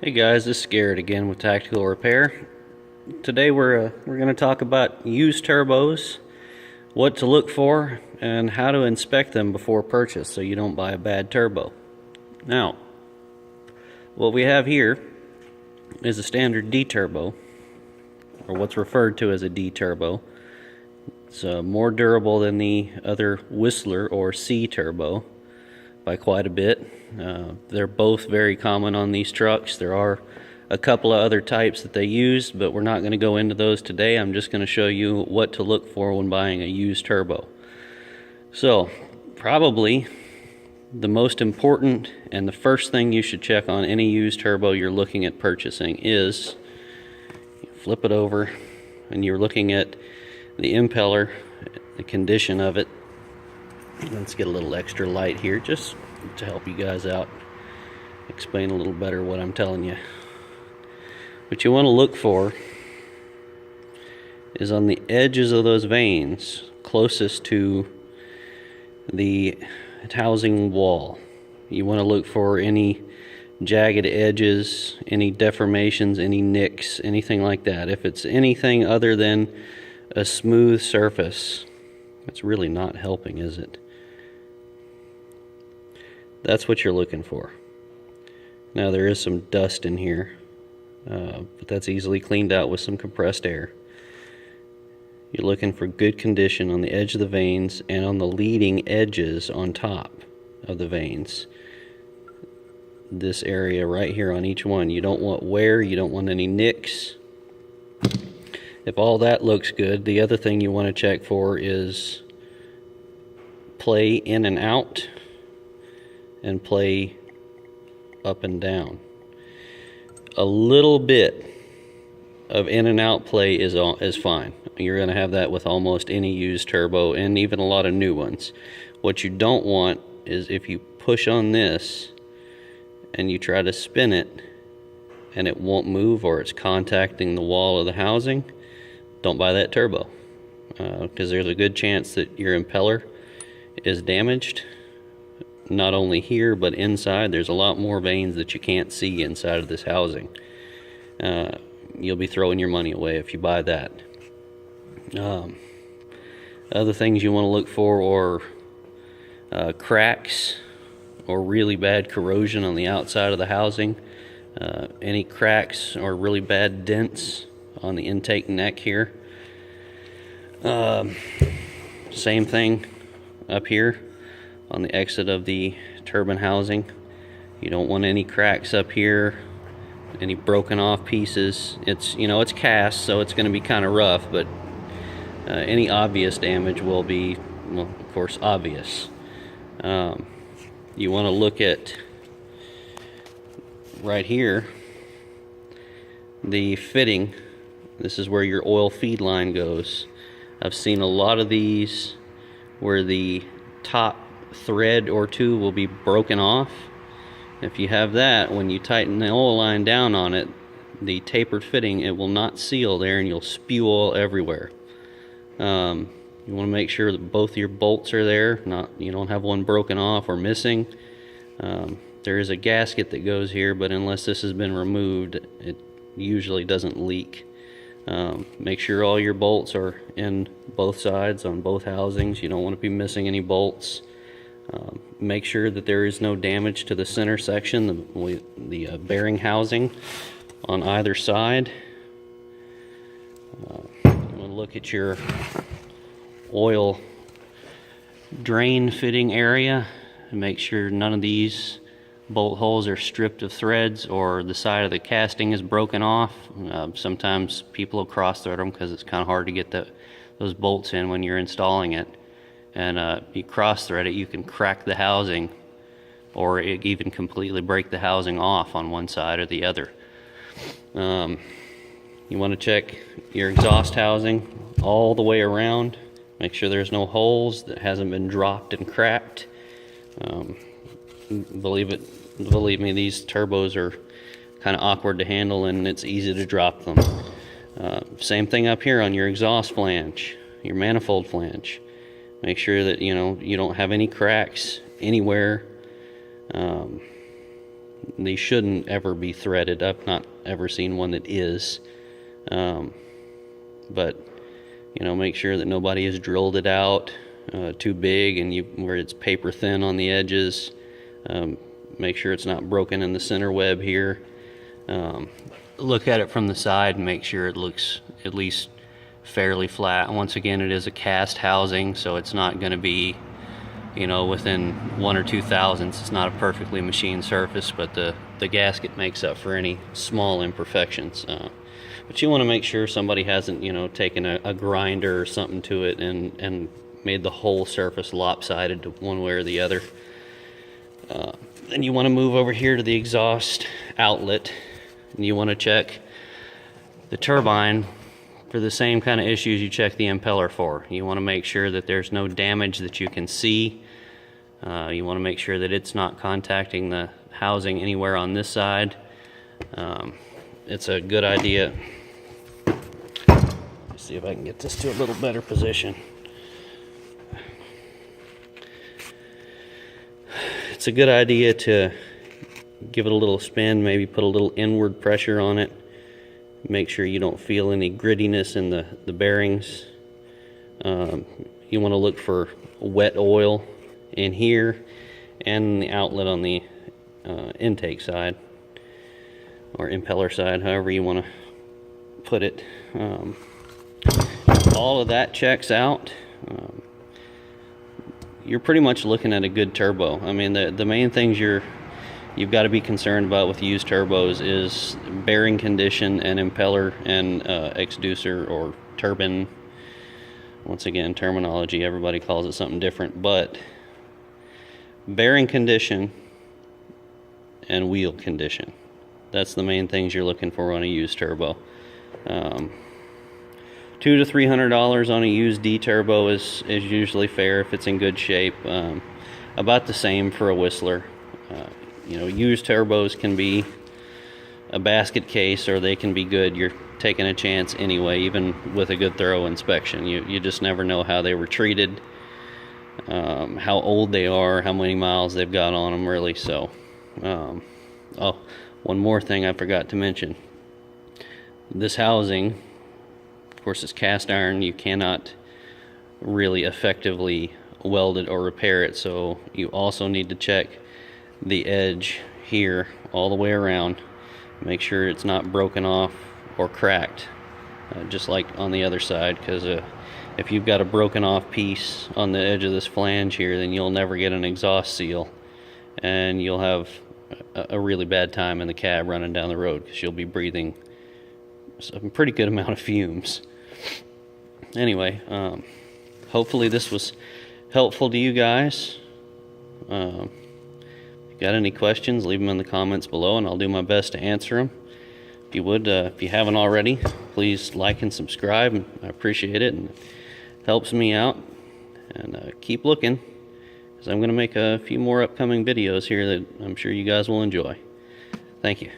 Hey guys, this is Garrett again with Tactical Repair. Today we're going to talk about used turbos, what to look for, and how to inspect them before purchase so you don't buy a bad turbo. Now, what we have here is a standard D turbo, or what's referred to as a D turbo. It's more durable than the other Whistler or C turbo by quite a bit. They're both very common on these trucks. There are a couple of other types that they use, but we're not going to go into those today. I'm just going to show you what to look for when buying a used turbo. So, probably the most important and the first thing you should check on any used turbo you're looking at purchasing is, flip it over, and you're looking at the impeller, the condition of it. Let's get a little extra light here just to help you guys out, explain a little better what I'm telling you. What you want to look for is on the edges of those vanes closest to the housing wall. You want to look for any jagged edges, any deformations, any nicks, anything like that. If it's anything other than a smooth surface, it's really not helping, is it? That's what you're looking for. Now there is some dust in here, but that's easily cleaned out with some compressed air. You're looking for good condition on the edge of the vanes and on the leading edges on top of the vanes. This area right here on each one. You don't want wear, you don't want any nicks. If all that looks good, the other thing you want to check for is play in and out and play up and down. A little bit of in and out play is fine. You're going to have that with almost any used turbo and even a lot of new ones. What you don't want is if you push on this and you try to spin it and it won't move or it's contacting the wall of the housing, don't buy that turbo, because there's a good chance that your impeller is damaged. Not only here, but inside. There's a lot more vanes that you can't see inside of this housing. You'll be throwing your money away if you buy that. Other things you want to look for are cracks or really bad corrosion on the outside of the housing. Any cracks or really bad dents on the intake neck here. Same thing up here on the exit of the turbine housing. You don't want any cracks up here, any broken off pieces. It's cast, so it's going to be kind of rough, but any obvious damage will be, well, of course, obvious. You want to look at right here, the fitting. This is where your oil feed line goes. I've seen a lot of these where the top thread or two will be broken off. If you have that, when you tighten the oil line down on it, the tapered fitting, it will not seal there and you'll spew oil everywhere. You want to make sure that both your bolts are there, you don't have one broken off or missing. There is a gasket that goes here, but unless this has been removed, it usually doesn't leak. Make sure all your bolts are in both sides on both housings. You don't want to be missing any bolts. Make sure that there is no damage to the center section, the bearing housing on either side. You want to look at your oil drain fitting area and make sure none of these bolt holes are stripped of threads or the side of the casting is broken off. Sometimes people will cross thread them because it's kind of hard to get those bolts in when you're installing it. And you cross thread it, you can crack the housing or even completely break the housing off on one side or the other. You want to check your exhaust housing all the way around. Make sure there's no holes, that hasn't been dropped and cracked. Believe me, these turbos are kind of awkward to handle and it's easy to drop them. Same thing up here on your exhaust flange, your manifold flange. Make sure that you don't have any cracks anywhere. These shouldn't ever be threaded. I've not ever seen one that is. But you know, make sure that nobody has drilled it out too big and where it's paper thin on the edges. Make sure it's not broken in the center web here. Look at it from the side and make sure it looks at least fairly flat. Once again, it is a cast housing, so it's not going to be, you know, within 1 or 2 thousandths. It's not a perfectly machined surface, but the gasket makes up for any small imperfections. But you want to make sure somebody hasn't, you know, taken a grinder or something to it and made the whole surface lopsided to one way or the other. Then you want to move over here to the exhaust outlet, and you want to check the turbine for the same kind of issues you check the impeller for. You want to make sure that there's no damage that you can see. You want to make sure that it's not contacting the housing anywhere on this side. It's a good idea. Let's see if I can get this to a little better position. It's a good idea to give it a little spin, maybe put a little inward pressure on it. Make sure you don't feel any grittiness in the bearings. You want to look for wet oil in here and the outlet on the intake side or impeller side, however you want to put it. All of that checks out. You're pretty much looking at a good turbo. I mean, the main things you've got to be concerned about with used turbos is bearing condition and impeller and exducer or turbine. Once again, terminology, everybody calls it something different, but bearing condition and wheel condition. That's the main things you're looking for on a used turbo. $200 to $300 on a used D turbo is usually fair if it's in good shape. About the same for a Whistler. You know, used turbos can be a basket case, or they can be good. You're taking a chance anyway, even with a good thorough inspection. You just never know how they were treated, how old they are, how many miles they've got on them, really. So, oh, one more thing I forgot to mention. This housing, of course, it's cast iron. You cannot really effectively weld it or repair it, so you also need to check the edge here all the way around. Make sure it's not broken off or cracked, just like on the other side, because if you've got a broken off piece on the edge of this flange here, then you'll never get an exhaust seal, and you'll have a really bad time in the cab running down the road, because you'll be breathing a pretty good amount of fumes. Anyway, hopefully this was helpful to you guys. If you got any questions, leave them in the comments below and I'll do my best to answer them. If you would, if you haven't already, please like and subscribe. I appreciate it, and it helps me out. And keep looking, because I'm going to make a few more upcoming videos here that I'm sure you guys will enjoy. Thank you.